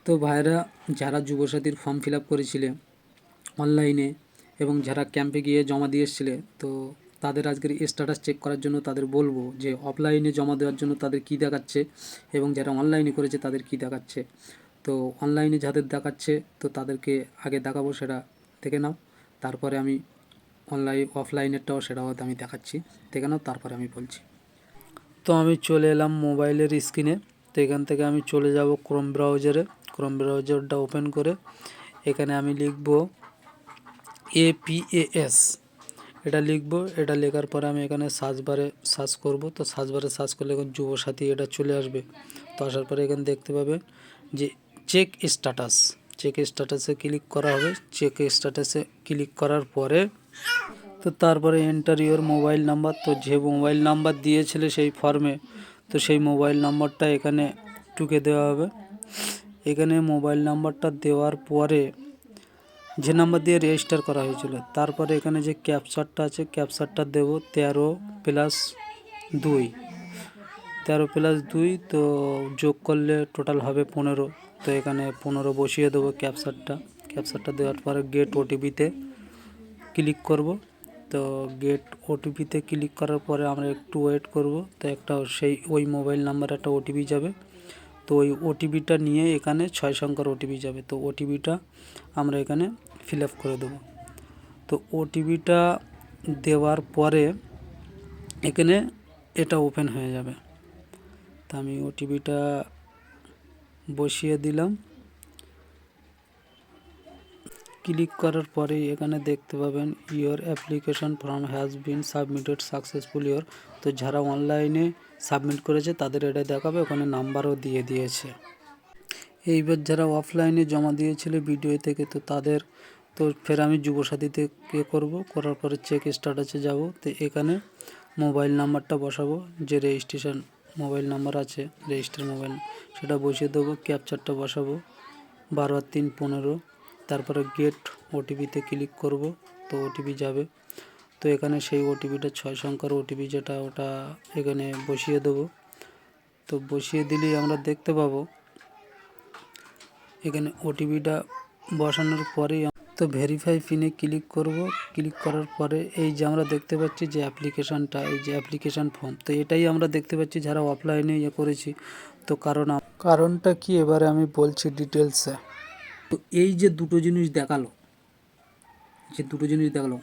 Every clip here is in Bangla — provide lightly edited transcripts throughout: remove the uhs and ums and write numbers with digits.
তো ভাইরা যারা যুবসাথীর ফর্ম ফিল আপ করেছিলে অনলাইনে এবং যারা ক্যাম্পে গিয়ে জমা দিয়ে এসেছিলে, তো তাদের আজকের স্ট্যাটাস চেক করার জন্য তাদের বলবো যে অফলাইনে জমা দেওয়ার জন্য তাদের কী দেখাচ্ছে এবং যারা অনলাইনে করেছে তাদের কী দেখাচ্ছে। তো অনলাইনে যাদের দেখাচ্ছে তো তাদেরকে আগে দেখাবো, সেটা দেখে নাও। তারপরে আমি অফলাইনেরটাও সেটাও আমি দেখাচ্ছি, দেখে নাও, তারপরে আমি বলছি। তো আমি চলে এলাম মোবাইলের স্ক্রিনে। তো এখান থেকে আমি চলে যাব ক্রোম ব্রাউজারে। ক্রোম ব্রাউজারটা ওপেন করে এখানে আমি লিখব APAS, এটা লিখব। এটা লেখার পরে আমি এখানে সার্চ বারে সার্চ করব। তো সার্চ বারে সার্চ করলে এখন যুবসাথী এটা চলে আসবে। তো আসার পরে এখানে দেখতে পাবেন যে চেক স্ট্যাটাস, চেক স্ট্যাটাসে ক্লিক করা হবে। চেক স্ট্যাটাসে ক্লিক করার পরে তো তারপরে এন্টার ইওর মোবাইল নাম্বার। তো যে মোবাইল নাম্বার দিয়েছিলে সেই ফর্মে, তো সেই মোবাইল নাম্বারটা এখানে টুকে দেওয়া হবে। এখানে মোবাইল নাম্বারটা দেওয়ার পরে যে নাম্বার দিয়ে রেজিস্টার করা হয়েছিল, তারপরে এখানে যে ক্যাপচারটা আছে ক্যাপচারটা দেব 13+2, 13+2। তো যোগ করলে টোটাল হবে 15। তো এখানে 15 বসিয়ে দেবো ক্যাপচারটা দেওয়ার পরে গেট ওটিপিতে ক্লিক করব। তো গেট ওটিপিতে ক্লিক করার পরে আমরা একটু ওয়েট করব। তো ওই মোবাইল নাম্বারে একটা ওটিপি যাবে। তো ওই ওটিপিটা নিয়ে এখানে 6 সংখ্যার ওটিপি যাবে। তো ওটিপিটা আমরা এখানে ফিল আপ করে দেব। তো ওটিপিটা দেওয়ার পরে এখানে এটা ওপেন হয়ে যাবে। তো আমি ওটিপিটা বসিয়ে দিলাম। ক্লিক করার পরে এখানে দেখতে পাবেন your application form has been submitted successful your. তো যারা অনলাইনে সাবমিট করেছে তাদের এটা দেখাবে, ওখানে নাম্বারও দিয়ে দিয়েছে। এইবার যারা অফলাইনে জমা দিয়েছিল ভিডিও থেকে, তো তাদের তো ফের আমি যুবসাথীতে করার পরে চেক স্ট্যাটাসে যাব। তো এখানে মোবাইল নাম্বারটা বসাবো, যে রেজিস্ট্রেশন মোবাইল নাম্বার আছে রেজিস্টার মোবাইল, সেটা বসিয়ে দেবো। ক্যাপচারটা বসাবো 12 আর 3 15। তারপরে গেট ওটিপিতে ক্লিক করব। তো ওটিপি যাবে। তো এখানে সেই ওটিপিটা 6 সংখ্যার ওটিপি যেটা, ওটা এখানে বসিয়ে দেবো। তো বসিয়ে দিলেই আমরা দেখতে পাবো এখানে ওটিপিটা বসানোর পরেই তো ভেরিফাই পিনে ক্লিক করব। ক্লিক করার পরে এই যে আমরা দেখতে পাচ্ছি যে অ্যাপ্লিকেশানটা, এই যে অ্যাপ্লিকেশান ফর্ম, তো এটাই আমরা দেখতে পাচ্ছি যারা অফলাইনে করেছি। তো কারণটা কি এবারে আমি বলছি ডিটেলসে। তো এই যে দুটো জিনিস দেখালো,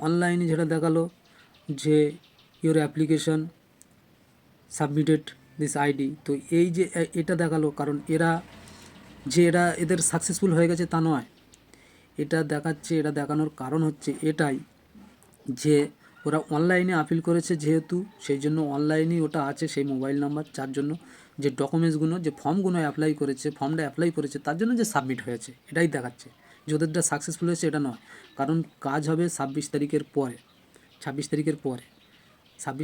অনলাইনে যেটা দেখালো যে your application submitted this ID, তো এই যে এটা দেখালো, কারণ এদের সাকসেসফুল হয়ে গেছে তা নয়, এটা দেখানোর কারণ হচ্ছে এটাই যে ওরা অনলাইনে আপিল করেছে যেহেতু, সেই জন্য অনলাইনেই ওটা আছে সেই মোবাইল নাম্বার, যার জন্য যে ডকুমেন্টসগুলো যে ফর্মটা অ্যাপ্লাই করেছে তার জন্য যে সাবমিট হয়েছে এটাই দেখাচ্ছে। যে ওদেরটা সাকসেসফুল হয়েছে এটা নয়, কারণ কাজ হবে 26 তারিখের পরে। 26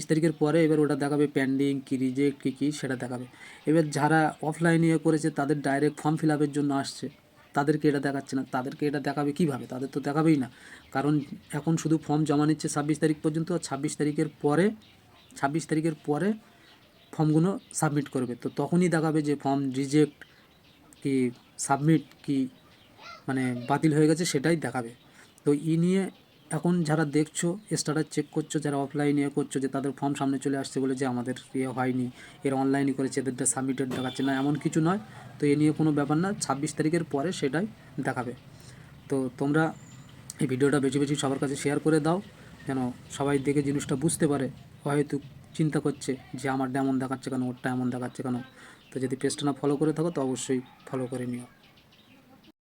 তারিখের পরে এবার ওটা দেখাবে পেন্ডিং কি রিজেক্ট কী সেটা দেখাবে। এবার যারা অফলাইনে করেছে তাদের ডাইরেক্ট ফর্ম ফিল আপের জন্য আসছে, তাদেরকে এটা দেখাচ্ছে না। তাদেরকে এটা দেখাবে কীভাবে? তাদের তো দেখাবেই না, কারণ এখন শুধু ফর্ম জমা নিচ্ছে 26 তারিখ পর্যন্ত। আর 26 তারিখের পরে ফর্মগুলো সাবমিট করবে, তো তখনই দেখাবে যে ফর্ম রিজেক্ট কি সাবমিট কি মানে বাতিল হয়ে গেছে, সেটাই দেখাবে। তো নিয়ে এখন যারা দেখছো স্ট্যাটাস চেক করছো, যারা অফলাইনে করছো, যে তাদের ফর্ম সামনে চলে আসছে বলে যে আমাদের হয়নি, এরা অনলাইনে করেছে এদেরটা সাবমিটেড দেখাচ্ছে না, এমন কিছু নয়। তো এ নিয়ে কোনো ব্যাপার না, 26 তারিখের পরে সেটাই দেখাবে। তো তোমরা এই ভিডিওটা বেশি বেশি সবার কাছে শেয়ার করে দাও, যেন সবাই দেখে জিনিসটা বুঝতে পারে। হয়তো চিন্তা করছে যে আমারটা এমন দেখাচ্ছে কেন, ওরটা এমন দেখাচ্ছে কেন। তো যদি পেজটা না ফলো করে থাকো তো অবশ্যই ফলো করে নিও।